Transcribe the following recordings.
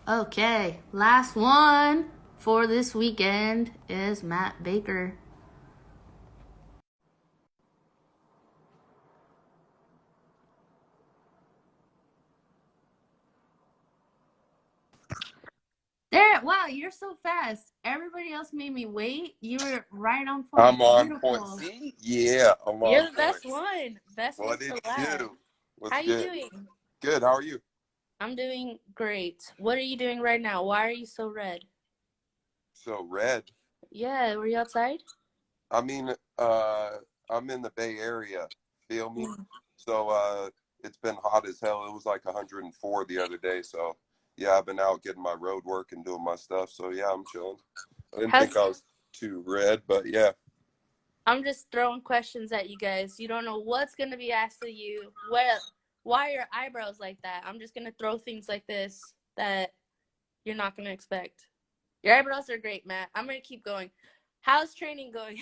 Okay, last one for this weekend is Matt Baker. There, wow, you're so fast. Everybody else made me wait. You were right on point. I'm on point. Beautiful. See? Yeah, I'm You're on the point. best one. Best one What for it last. do? How What's you good? doing? Good. How are you? I'm doing great. What are you doing right now? Why are you so red? So red. Yeah, were you outside? I mean, uh, I'm in the Bay Area. Feel me? So it's been hot as hell. It was like 104 the other day. So yeah, I've been out getting my road work and doing my stuff. So yeah, I'm chilling. I didn't think How's I was too red, but yeah. I'm just throwing questions at you guys. You don't know what's gonna be asked of you. Why are your eyebrows like that? I'm just gonna throw things like this that you're not gonna expect. Your eyebrows are great, Matt. I'm gonna keep going. How's training going?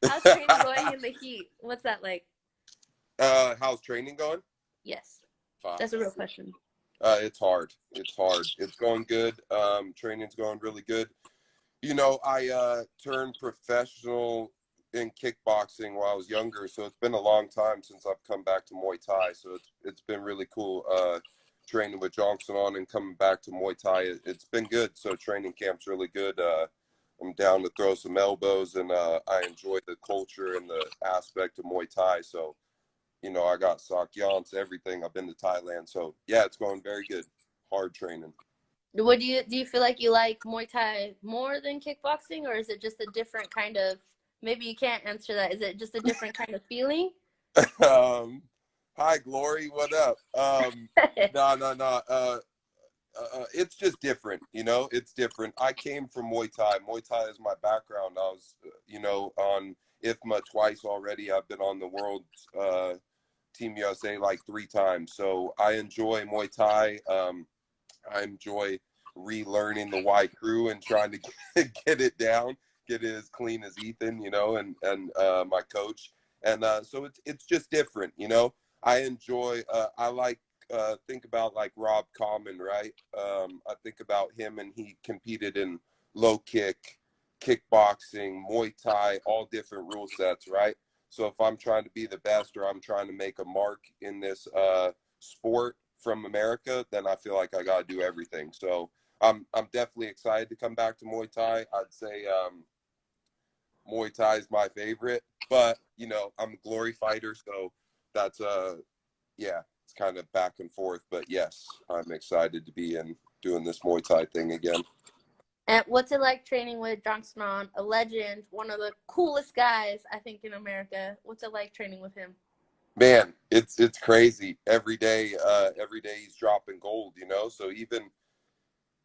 How's training going in the heat? What's that like? How's training going? Yes, Fine. that's a real question. It's hard. It's hard. It's going good. Training's going really good. You know, I turned professional in kickboxing while I was younger, so it's been a long time since I've come back to Muay Thai. So it's been really cool training with Johnson on and coming back to Muay Thai. It's been good. So training camp's really good. I'm down to throw some elbows, and I enjoy the culture and the aspect of Muay Thai. So I got Sakyans, everything. I've been to Thailand, so yeah, it's going very good. Hard training. What do you feel like you like Muay Thai more than kickboxing, or is it just a different kind of? Maybe you can't answer that. Is it just a different kind of feeling? um, Hi, Glory. What up? No, no, no. It's just different. It's different. I came from Muay Thai. Muay Thai is my background. I was, on IFMA twice already. I've been on the world Team USA like 3 times. So I enjoy Muay Thai. I enjoy relearning the Y crew and trying to get it down, get it as clean as Ethan, and my coach. And so it's just different. I enjoy. I like think about like Rob Common, right? I think about him, and he competed in low kick, kickboxing, Muay Thai, all different rule sets, right? So if I'm trying to be the best, or I'm trying to make a mark in this sport from America, then I feel like I got to do everything. So I'm definitely excited to come back to Muay Thai. I'd say Muay Thai is my favorite, but I'm a glory fighter, so that's yeah, it's kind of back and forth. But yes, I'm excited to be in doing this Muay Thai thing again. And what's it like training with Johnson on, a legend, one of the coolest guys I think in America? What's it like training with him? Man, it's crazy. Every day he's dropping gold, So you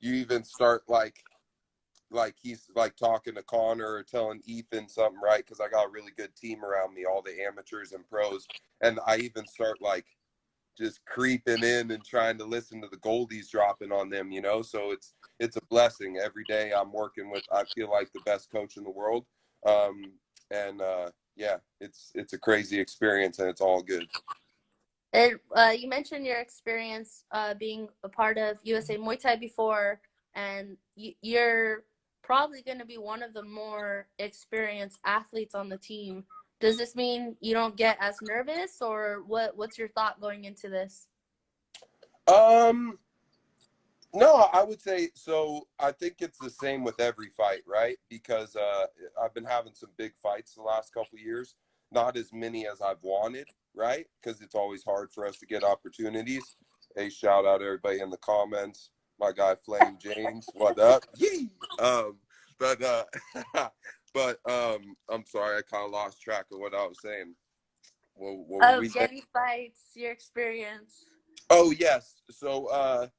even start like he's like talking to Connor or telling Ethan something, right? Because I got a really good team around me, all the amateurs and pros, and I even start like just creeping in and trying to listen to the goldies dropping on them, So it's a blessing. Every day I'm working with, I feel like, the best coach in the world, and yeah, it's a crazy experience, and it's all good. And you mentioned your experience being a part of USA Muay Thai before, and you're probably going to be one of the more experienced athletes on the team. Does this mean you don't get as nervous, or what's your thought going into this? Um, no, I would say so. I think it's the same with every fight, right? Because I've been having some big fights the last couple of years. Not as many as I've wanted, right? Because it's always hard for us to get opportunities. Hey, shout out everybody in the comments. My guy Flame James, what up? Yee! But I'm sorry, I kind of lost track of what I was saying. What were we saying? Getting fights, your experience. Oh yes. So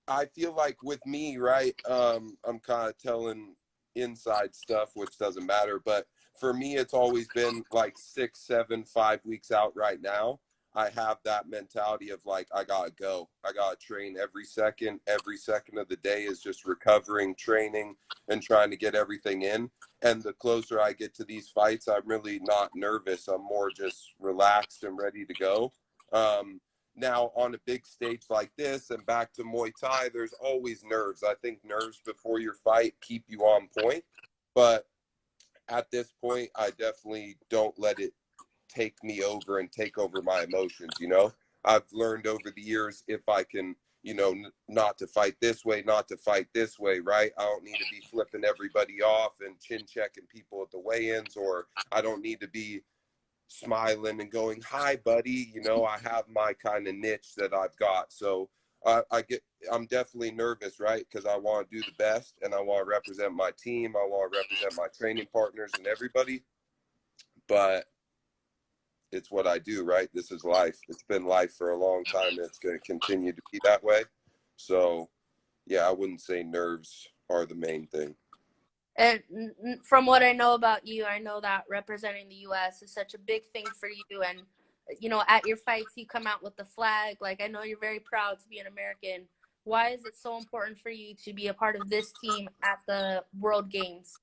I feel like with me, right, I'm kind of telling inside stuff, which doesn't matter. But for me, it's always been like 6, 7, 5 weeks out right now. I have that mentality of like, I got to go. I got to train every second. Every second of the day is just recovering, training, and trying to get everything in. And the closer I get to these fights, I'm really not nervous. I'm more just relaxed and ready to go. Um, Now on a big stage like this and back to Muay Thai, there's always nerves. I think nerves before your fight keep you on point. But at this point, I definitely don't let it take me over and take over my emotions, you know? I've learned over the years, if I can, you know, not to fight this way, not to fight this way, right? I don't need to be flipping everybody off and chin checking people at the weigh-ins, or I don't need to be smiling and going, hi buddy, you know. I have my kind of niche that I've got. So I'm definitely nervous, right? Because I want to do the best, and I want to represent my team, I want to represent my training partners and everybody. But it's what I do, right? This is life. It's been life for a long time, and it's going to continue to be that way. So yeah, I wouldn't say nerves are the main thing. And from what I know about you, I know that representing the U.S. is such a big thing for you. And, you know, at your fights, you come out with the flag. Like, I know you're very proud to be an American. Why is it so important for you to be a part of this team at the World Games?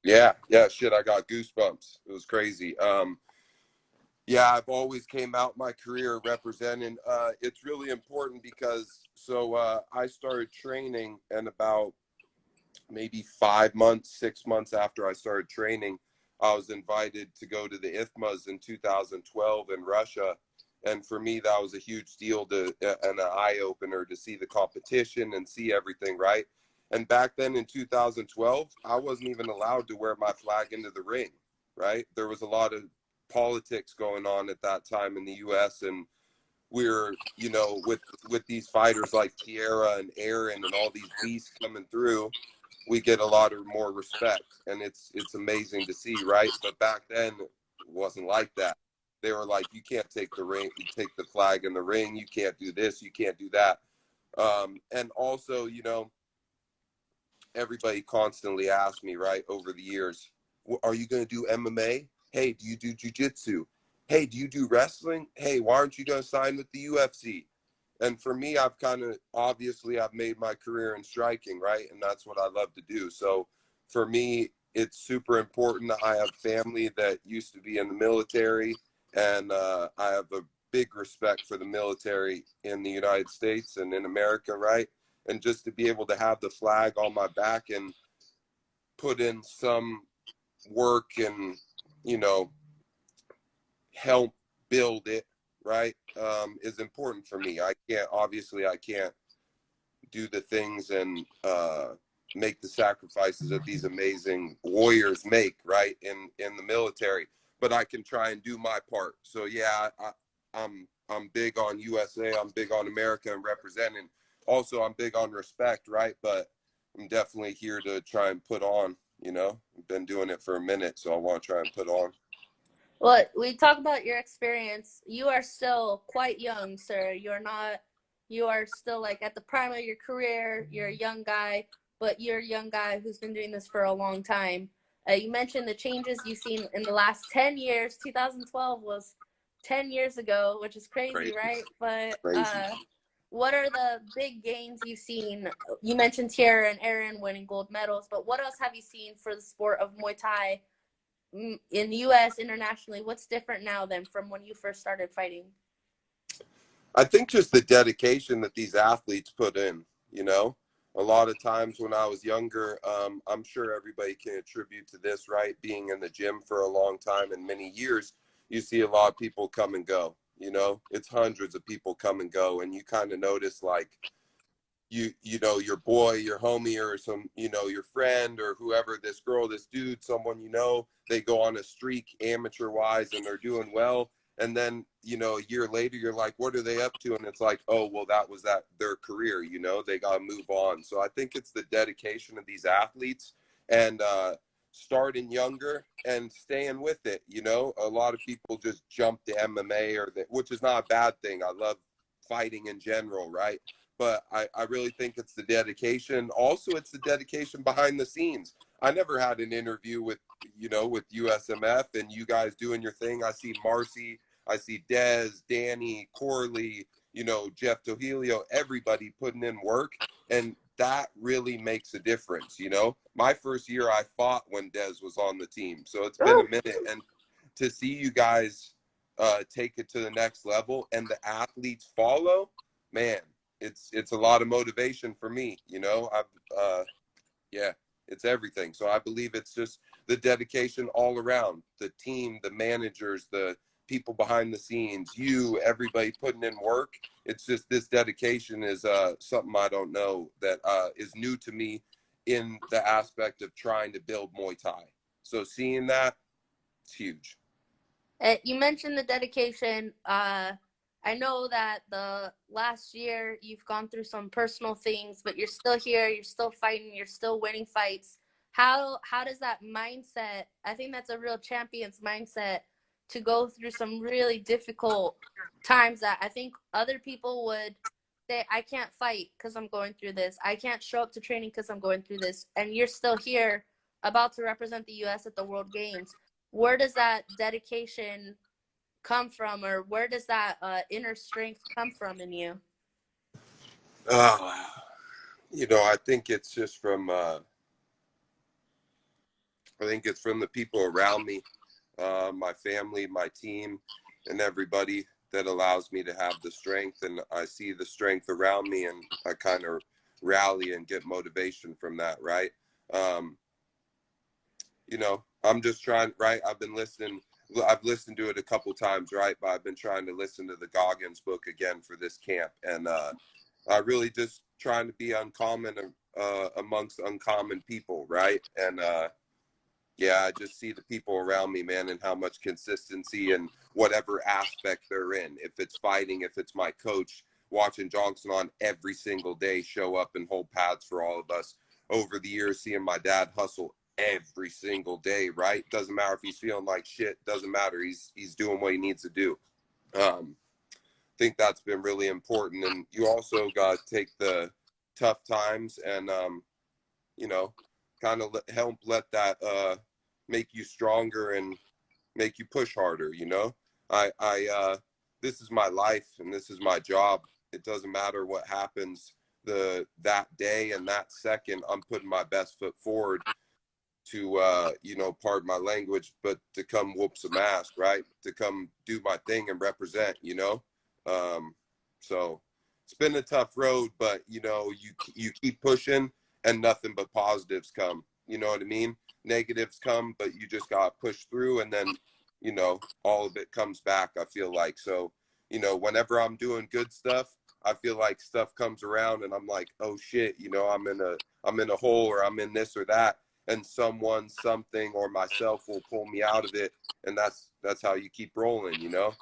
Yeah, shit, I got goosebumps. It was crazy. Yeah, I've always came out my career representing. It's really important because I started training, and about maybe 5 months, 6 months after I started training, I was invited to go to the IFMAs in 2012 in Russia. And for me, that was a huge deal and an eye opener to see the competition and see everything, right? And back then in 2012, I wasn't even allowed to wear my flag into the ring, right? There was a lot of politics going on at that time in the US, and we're, you know, with these fighters like Tierra and Aaron and all these beasts coming through, we get a lot of more respect, and it's amazing to see, right? But back then it wasn't like that. They were like, you can't take the flag in the ring, you can't do this, you can't do that. And also, you know, everybody constantly asked me, right, over the years, are you going to do MMA? Hey, do you do jiu-jitsu? Hey, do you do wrestling? Hey, why aren't you going to sign with the UFC? And for me, I've made my career in striking, right? And that's what I love to do. So for me, it's super important. I have family that used to be in the military, and I have a big respect for the military in the United States and in America, right? And just to be able to have the flag on my back and put in some work and, you know, help build it, right, is important for me. I can't do the things and make the sacrifices that these amazing warriors make, right, in the military, but I can try and do my part. So yeah, I'm big on USA, I'm big on America and representing. Also, I'm big on respect, right? But I'm definitely here to try and put on, you know. I've been doing it for a minute, so I want to try and put on. Well, we talk about your experience. You are still quite young, sir. You are still like at the prime of your career. You're a young guy, but you're a young guy who's been doing this for a long time. You mentioned the changes you've seen in the last 10 years. 2012 was 10 years ago, which is crazy. Right? But what are the big gains you've seen? You mentioned Tierra and Aaron winning gold medals, but what else have you seen for the sport of Muay Thai in the U.S., internationally? What's different now than from when you first started fighting? I think just the dedication that these athletes put in, you know. A lot of times when I was younger, I'm sure everybody can attribute to this, right? Being in the gym for a long time and many years, you see a lot of people come and go, you know. It's hundreds of people come and go, and you kind of notice, like, you know, your boy, your homie, or some, you know, your friend or whoever, this girl, this dude, someone, you know, they go on a streak amateur wise and they're doing well. And then, you know, a year later, you're like, what are they up to? And it's like, oh, well, that was their career, you know, they got to move on. So I think it's the dedication of these athletes, and starting younger and staying with it. You know, a lot of people just jump to MMA, which is not a bad thing. I love fighting in general, right? But I really think it's the dedication. Also, it's the dedication behind the scenes. I never had an interview with USMF and you guys doing your thing. I see Marcy, I see Dez, Danny, Corley, you know, Jeff Tohelio, everybody putting in work. And that really makes a difference, you know. My first year I fought when Dez was on the team. So it's been a minute. And to see you guys take it to the next level and the athletes follow, man, it's a lot of motivation for me, you know. Yeah, it's everything. So I believe it's just the dedication all around, the team, the managers, the people behind the scenes, you, everybody putting in work. It's just this dedication is something I don't know that is new to me in the aspect of trying to build Muay Thai. So seeing that, it's huge. You mentioned the dedication. I know that the last year you've gone through some personal things, but you're still here. You're still fighting. You're still winning fights. How does that mindset? I think that's a real champion's mindset to go through some really difficult times that I think other people would say, I can't fight because I'm going through this. I can't show up to training because I'm going through this. And you're still here, about to represent the U.S. at the World Games. Where does that dedication come from, or where does that inner strength come from in you? You know, I think it's just from I think it's from the people around me, my family, my team, and everybody that allows me to have the strength. And I see the strength around me, and I kind of rally and get motivation from that, right? You know, I'm just trying, right? I've listened to it a couple times, right? But I've been trying to listen to the Goggins book again for this camp. And I really just trying to be uncommon amongst uncommon people, right? And yeah, I just see the people around me, man, and how much consistency and whatever aspect they're in. If it's fighting, if it's my coach, watching Johnson on every single day show up and hold pads for all of us. Over the years, seeing my dad hustle every single day, right? Doesn't matter if he's feeling like shit. Doesn't matter. He's doing what he needs to do. Think that's been really important. And you also got to take the tough times and, you know, kind of help let that make you stronger and make you push harder. You know, this is my life and this is my job. It doesn't matter what happens that day and that second. I'm putting my best foot forward to you know, pardon my language, but to come whoop some ass, right? To come do my thing and represent, you know. So it's been a tough road, but you know, you keep pushing and nothing but positives come. You know what I mean? Negatives come, but you just got to push through, and then, you know, all of it comes back, I feel like. So, you know, whenever I'm doing good stuff, I feel like stuff comes around and I'm like, oh shit, you know, I'm in a hole, or I'm in this or that, and someone, something, or myself will pull me out of it, and that's how you keep rolling, you know.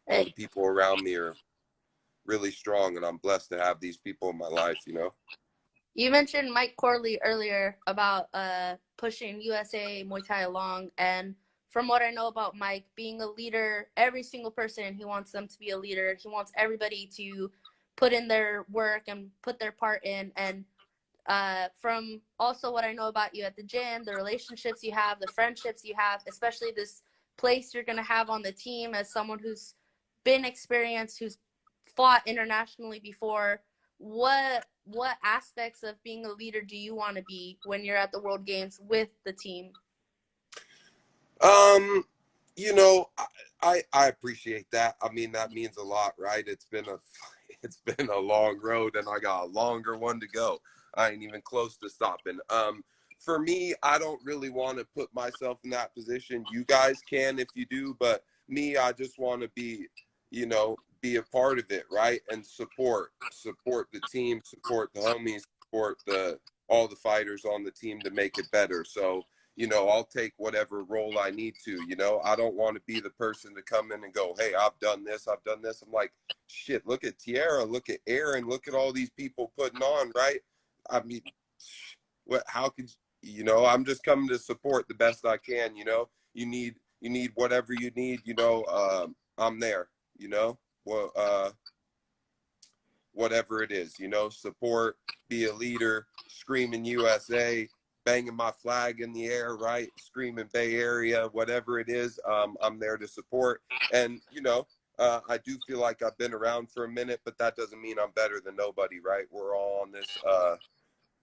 All the people around me are really strong, and I'm blessed to have these people in my life, you know. You mentioned Mike Corley earlier about pushing USA Muay Thai along, and from what I know about Mike, being a leader, every single person, he wants them to be a leader. He wants everybody to put in their work and put their part in. And from also what I know about you at the gym, the relationships you have, the friendships you have, especially this place you're going to have on the team as someone who's been experienced, who's fought internationally before, what aspects of being a leader do you want to be when you're at the World Games with the team? You know, I appreciate that. I mean, that means a lot, right? It's been a long road, and I got a longer one to go. I ain't even close to stopping. For me, I don't really want to put myself in that position. You guys can if you do, but me, I just want to be, you know, be a part of it, right? And support the team, support the homies, support all the fighters on the team to make it better. So, you know, I'll take whatever role I need to. You know, I don't want to be the person to come in and go, hey, I've done this. I'm like, shit, look at Tierra, look at Aaron, look at all these people putting on, right? I mean, how could you know, I'm just coming to support the best I can. You know, you need whatever you need, you know. I'm there, you know. Well, whatever it is, you know, support, be a leader, screaming USA, banging my flag in the air, right? Screaming Bay Area, whatever it is, I'm there to support. And, you know, I do feel like I've been around for a minute, but that doesn't mean I'm better than nobody, right? We're all on this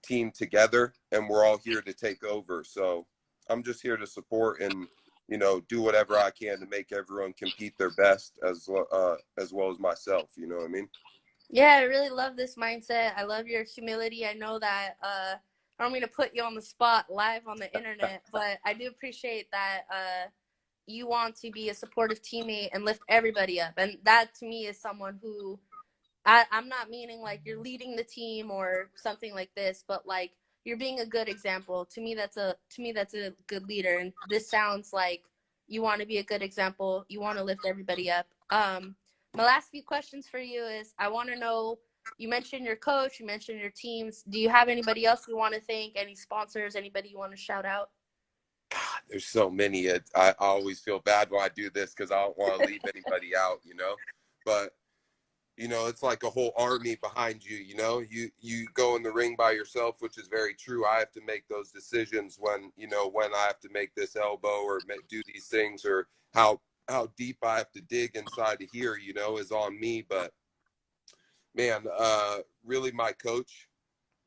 team together, and we're all here to take over. So I'm just here to support and you know, do whatever I can to make everyone compete their best as well as myself. You know what I mean? Yeah, I really love this mindset. I love your humility. I know that I don't mean to put you on the spot live on the internet, but I do appreciate that you want to be a supportive teammate and lift everybody up. And that to me is someone who I'm not meaning like you're leading the team or something like this, but like you're being a good example. To me that's a good leader. And this sounds like you want to be a good example. You want to lift everybody up. My last few questions for you is I want to know, you mentioned your coach, you mentioned your teams. Do you have anybody else you want to thank? Any sponsors, anybody you want to shout out? There's so many. I always feel bad when I do this because I don't want to leave anybody out, you know. But you know, it's like a whole army behind you. You know, you go in the ring by yourself, which is very true. I have to make those decisions when, you know, when I have to make this elbow or do these things, or how deep I have to dig inside to here, you know, is on me. But man, really, my coach,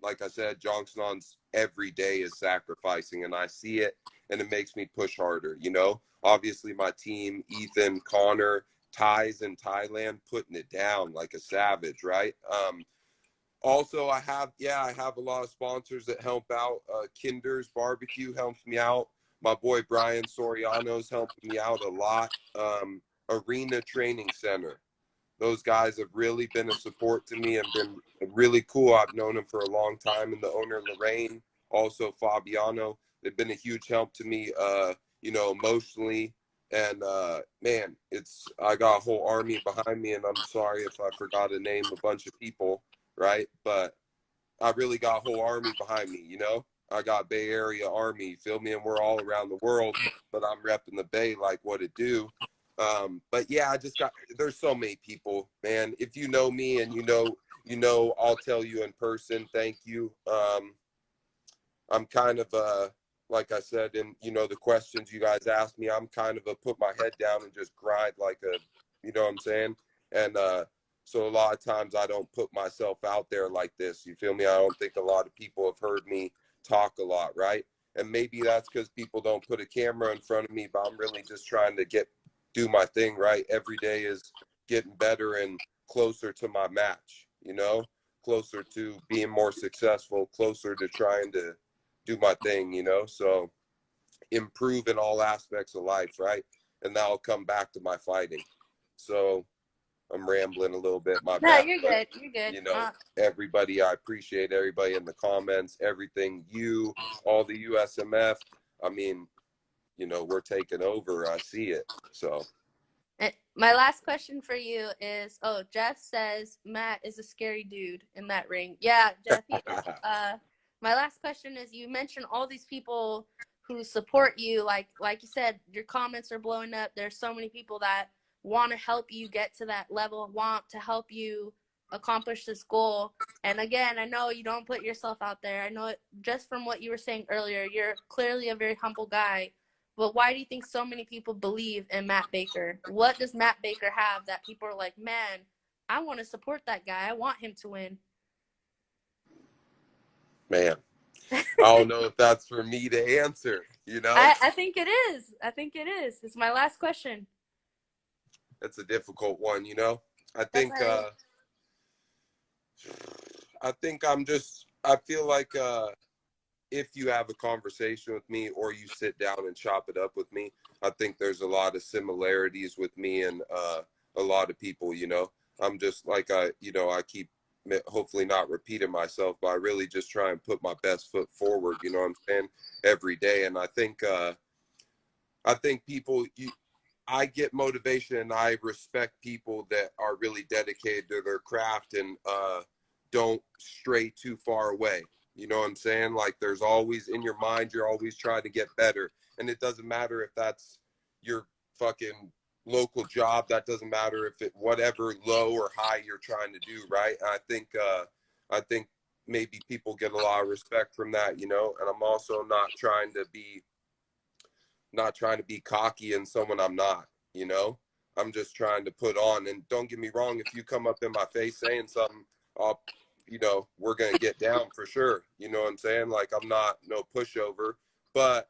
like I said, Johnson's every day is sacrificing, and I see it, and it makes me push harder. You know, obviously my team, Ethan, Connor, Ties in Thailand, putting it down like a savage, right? Also, I have a lot of sponsors that help out. Kinder's Barbecue helps me out. My boy Brian Soriano's helping me out a lot. Arena Training Center, those guys have really been a support to me and been really cool. I've known them for a long time, and the owner Lorraine, also Fabiano, they've been a huge help to me, you know, emotionally. And man, I got a whole army behind me, and I'm sorry if I forgot to name a bunch of people, right? But I really got a whole army behind me, you know. I got Bay Area Army, feel me, and we're all around the world, but I'm repping the Bay like what it do. But yeah, there's so many people, man. If you know me and I'll tell you in person, thank you. I'm kind of like I said, in, you know, the questions you guys asked me, I'm kind of a put my head down and just grind like a, you know what I'm saying? And so a lot of times I don't put myself out there like this. You feel me? I don't think a lot of people have heard me talk a lot, right? And maybe that's because people don't put a camera in front of me, but I'm really just trying to do my thing, right? Every day is getting better and closer to my match, you know, closer to being more successful, closer to trying to do my thing, you know. So improve in all aspects of life, right? And that'll come back to my fighting. So I'm rambling a little bit, my No, bad. you're good. You're good. You know, everybody, I appreciate everybody in the comments, everything, all the USMF. I mean, you know, we're taking over. I see it. So my last question for you is, Jeff says Matt is a scary dude in that ring. Yeah, Jeff. My last question is, you mentioned all these people who support you. Like you said, your comments are blowing up. There's so many people that want to help you get to that level, want to help you accomplish this goal. And again, I know you don't put yourself out there. I know it just from what you were saying earlier, you're clearly a very humble guy. But why do you think so many people believe in Matt Baker? What does Matt Baker have that people are like, man, I want to support that guy. I want him to win. Man, I don't know if that's for me to answer, you know? I think it is. I think it is. It's my last question. It's a difficult one, you know? I think I feel like if you have a conversation with me or you sit down and chop it up with me, I think there's a lot of similarities with me and a lot of people, you know? I'm just like, I keep hopefully not repeating myself, but I really just try and put my best foot forward, you know what I'm saying? Every day. And I think people, I get motivation, and I respect people that are really dedicated to their craft and don't stray too far away. You know what I'm saying? Like, there's always in your mind, you're always trying to get better. And it doesn't matter if that's your fucking local job. That doesn't matter if it, whatever low or high you're trying to do, right? And I think maybe people get a lot of respect from that, you know? And I'm also not trying to be cocky and someone I'm not, you know? I'm just trying to put on. And don't get me wrong, if you come up in my face saying something, you know, we're going to get down for sure. You know what I'm saying? Like, I'm not no pushover, but,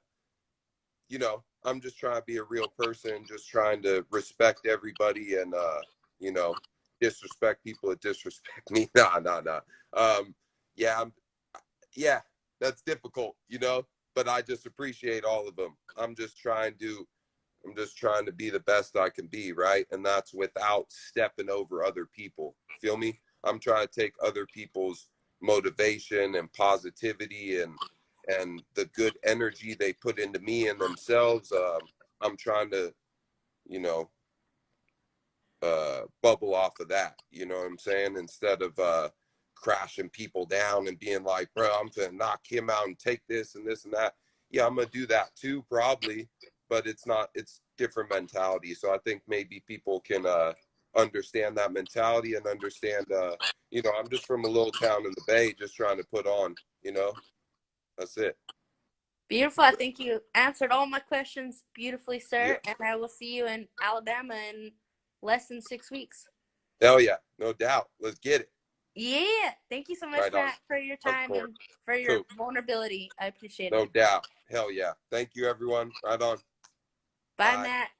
you know, I'm just trying to be a real person, just trying to respect everybody and you know, disrespect people that disrespect me. Nah. Yeah, yeah, that's difficult, you know, but I just appreciate all of them. I'm just trying to be the best I can be, right? And that's without stepping over other people. Feel me? I'm trying to take other people's motivation and positivity and the good energy they put into me and themselves. I'm trying to, you know, bubble off of that. You know what I'm saying? Instead of crashing people down and being like, bro, I'm gonna knock him out and take this and this and that. Yeah, I'm gonna do that too, probably, but it's different mentality. So I think maybe people can understand that mentality and understand you know, I'm just from a little town in the Bay, just trying to put on, you know. That's it. Beautiful. I think you answered all my questions beautifully, Yeah. sir. And I will see you in Alabama in less than 6 weeks. Hell yeah, no doubt. Let's get it. Yeah. Thank you so much, Right on. Matt, for your Of time course. and for your Cool. vulnerability. I appreciate No it. doubt. Hell yeah. Thank you, everyone. Right on. Bye, Bye. Matt.